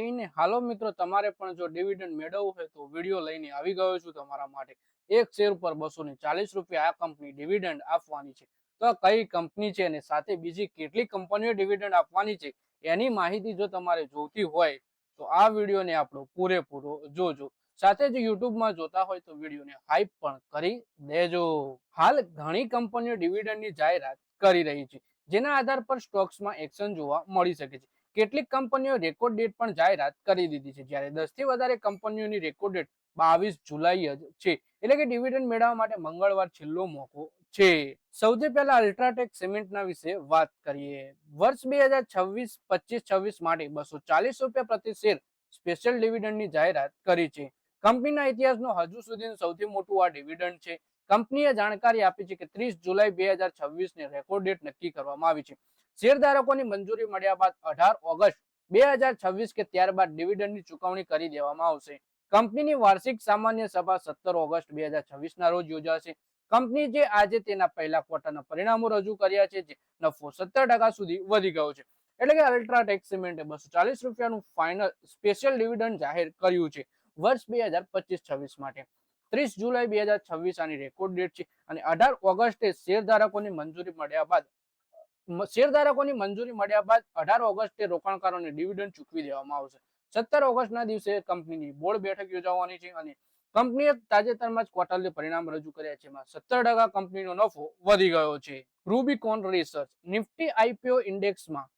એને હાલો મિત્રો, તમારે પણ જો ડિવિડન્ડ મેળવવું હોય તો વિડીયો લઈને આવી ગયો છું તમારા માટે. એક શેર પર 240 રૂપિયા આ કંપની ડિવિડન્ડ આપવાની છે. તો કઈ કંપની છે અને સાથે બીજી કેટલી કંપનીઓ ડિવિડન્ડ આપવાની છે એની માહિતી જો તમારે જોઈતી હોય તો આ વિડીયોને આપણો પૂરેપૂરો જોજો. સાથે જ યુટ્યુબમાં જોતા હોય તો વિડીયોને હાઈપ પણ કરી દેજો. હાલ ઘણી કંપનીઓ ડિવિડન્ડની જાહેરાત કરી રહી છે, જેના આધાર પર સ્ટોક્સમાં એક્શન જોવા મળી શકે છે. કેટલીક કંપનીઓ રેકોર્ડ ડેટ પણ જાહેરાત કરી દીધી છે, જ્યારે 10 થી વધારે કંપનીઓની રેકોર્ડ ડેટ 22 જુલાઈ જ છે. એટલે કે ડિવિડન્ડ મેળવવા માટે મંગળવાર છેલ્લો મોકો છે. સૌથી પહેલા અલ્ટ્રાટેક સિમેન્ટના વિશે વાત કરીએ. વર્ષ 2026 માટે 240 રૂપિયા પ્રતિ શેર સ્પેશિયલ ડિવિડન્ડની જાહેરાત કરી છે. કંપનીના ઇતિહાસનો હજુ સુધીનું સૌથી મોટું આ ડિવિડન્ડ છે. કંપનીએ જાણકારી આપી છે કે 30 જુલાઈ 2026 રેકોર્ડ ડેટ નક્કી કરવામાં આવી છે. શેરધારકોની મંજૂરી મળ્યા બાદ 18 ઓગસ્ટ 2026 કે ત્યારબાદ ડિવિડન્ડની ચૂકવણી કરી દેવામાં આવશે. કંપનીની વાર્ષિક સામાન્ય સભા 17 ઓગસ્ટ 2026 ના રોજ યોજાશે. કંપની જે આજે તેના પહેલા ક્વાર્ટરના પરિણામો રજૂ કર્યા છે, જે નફો 17% સુધી વધી ગયો છે. એટલે કે અલ્ટ્રાટેક સિમેન્ટે 240 રૂપિયાનું ફાઇનલ સ્પેશિયલ ડિવિડન્ડ જાહેર કર્યું છે વર્ષ 2025-26 માટે. 30 જુલાઈ 2026 આની રેકોર્ડ ડેટ છે અને 18 ઓગસ્ટે શેરધારકોની મંજૂરી મળ્યા બાદ 18 ઓગસ્ટે રોકાણકારોને ડિવિડન્ડ ચૂકવી દેવામાં આવશે. 17 ઓગસ્ટના દિવસે કંપનીની બોર્ડ બેઠક યોજવાની છે અને કંપનીએ તાજેતરમાં જ ક્વાર્ટરલી પરિણામ રજૂ કર્યા છે, જેમાં 17% કંપનીનો નફો વધી ગયો છે. રૂબિકોન રિસર્ચ નિફ્ટી આઈપીઓ ઇન્ડેક્સમાં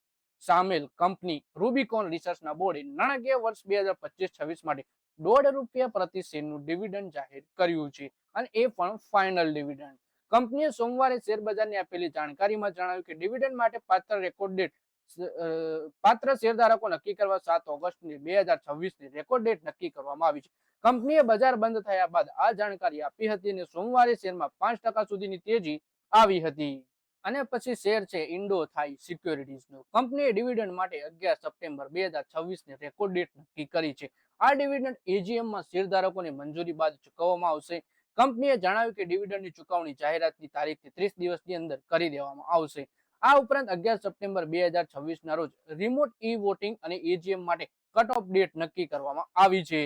સામેલ કંપની રૂબિકોન રિસર્ચના બોર્ડે નાણાકીય વર્ષ 2025-26 માટે ₹1.5 પ્રતિ શેરનું ડિવિડન્ડ જાહેર કર્યું છે અને એ પણ ફાઇનલ ડિવિડન્ડ. કંપનીએ સોમવારે શેરબજારને આપેલી જાણકારીમાં જણાવ્યું કે ડિવિડન્ડ માટે પાત્ર શેરધારકો નક્કી કરવા 7 ઓગસ્ટ 2026 રેકોર્ડ ડેટ નક્કી કરવામાં આવી છે. કંપનીએ બજાર બંધ થયા બાદ આ જાણકારી આપી હતી અને સોમવારે શેરમાં 5% સુધીની તેજી આવી હતી. અને પછી શેર છે ઇન્ડો થાઈ સિક્યોરિટીઝનો. કંપનીએ ડિવિડન્ડ માટે 11 સપ્ટેમ્બર 2026 રેકોર્ડ ડેટ નક્કી કરી છે. આ ડિવિડન્ડ એજીએમમાં શેરધારકોની મંજૂરી બાદ ચૂકવવામાં આવશે. કંપનીએ જણાવ્યું કે ડિવિડન્ડની ચૂકવણી જાહેરાતની તારીખથી 30 દિવસની અંદર કરી દેવામાં આવશે. આ ઉપરાંત 11 સપ્ટેમ્બર 2026 ના રોજ રિમોટ ઈ વોટિંગ અને એજીએમ માટે કટ ઓફ ડેટ નક્કી કરવામાં આવી છે.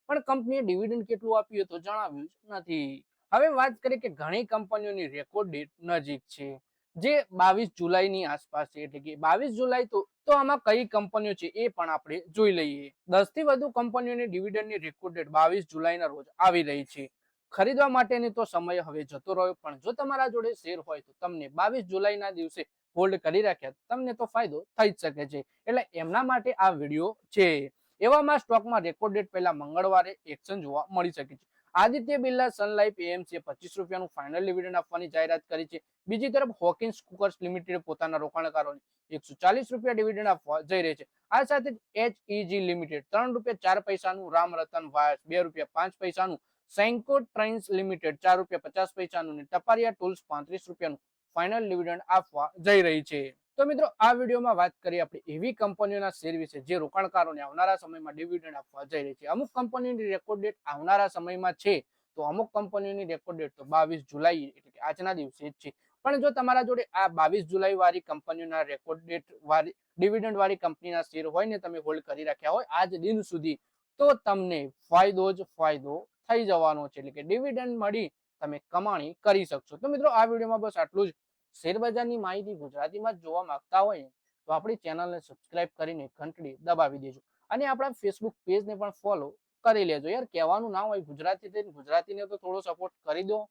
પણ કંપનીએ ડિવિડન્ડ કેટલું આપ્યું તો જણાવ્યું નથી. હવે વાત કરીએ કે ઘણી કંપનીઓની રેકોર્ડ ડેટ નજીક છે, જે 22 જુલાઈની આસપાસ છે. એટલે કે 22 જુલાઈ તો આમાં કઈ કંપનીઓ છે એ પણ આપણે જોઈ લઈએ. 10 થી વધુ કંપનીઓની ડિવિડન્ડની રેકોર્ડ ડેટ 22 જુલાઈના રોજ આવી રહી છે. ખરીદવા માટેની તો સમય હવે જતો રહ્યો, પણ જો તમારા જોડે શેર હોય તો તમને 22 જુલાઈના દિવસે હોલ્ડ કરી રાખ્યા તમને તો ફાયદો થઈ જ શકે છે. એટલે એમના માટે આ વિડીયો છે. એવામાં સ્ટોકમાં રેકોર્ડ ડેટ પહેલા મંગળવારે એક્શન જોવા મળી શકે છે. આદિત્ય બિરલા સન લાઈફ એએમસીએ 25 રૂપિયાનું ફાઇનલ ડિવિડન્ડ આપવાની જાહેરાત કરી છે. બીજી તરફ હોકિન્સ કુકર્સ લિમિટેડ પોતાના રોકાણકારોને 140 રૂપિયા ડિવિડન્ડ આપવા જઈ રહી છે. આ સાથે જ એચઈજી લિમિટેડ 3 રૂપિયા 4 પૈસાનું, રામરતન વાયર્સ 2 રૂપિયા 5 પૈસાનું, સેન્કો ટ્રેન્સ લિમિટેડ 4 રૂપિયા 50 પૈસાનું અને ટપારિયા ટૂલ્સ 35 રૂપિયાનું ફાઇનલ ડિવિડન્ડ આપવા જઈ રહી છે. તો મિત્રો, આ વિડીયોમાં વાત કરીએ આપણે એવી કંપનીઓના શેર વિશે જે રોકાણકારોને આવનારા સમયમાં ડિવિડન્ડ આપવા જઈ રહી છે. અમુક કંપનીઓની રેકોર્ડ ડેટ આવનારા સમયમાં છે, તો અમુક કંપનીઓની રેકોર્ડ ડેટ તો 22 જુલાઈ એટલે કે આજના દિવસે જ છે. પણ જો તમારા જોડે આ 22 જુલાઈ વાળી કંપનીઓના રેકોર્ડ ડેટ વાળી ડિવિડન્ડ વાળી કંપનીના શેર હોય ને, તમે હોલ્ડ કરી રાખ્યા હોય આજ દિન સુધી, તો તમને ફાયદો જ ફાયદો થઈ જવાનો છે. એટલે કે ડિવિડન્ડ મળી તમે કમાણી કરી શકશો. તો મિત્રો, આ વિડીયોમાં બસ આટલું જ. શેરબજારની માહિતી ગુજરાતીમાં જ જોવા માંગતા હોય તો આપણી ચેનલને સબસ્ક્રાઇબ કરીને ઘંટડી દબાવી દેજો અને આપણા ફેસબુક પેજને પણ ફોલો કરી લેજો. યાર, કહેવાનું ના હોય ગુજરાતીને તો થોડો સપોર્ટ કરી દો.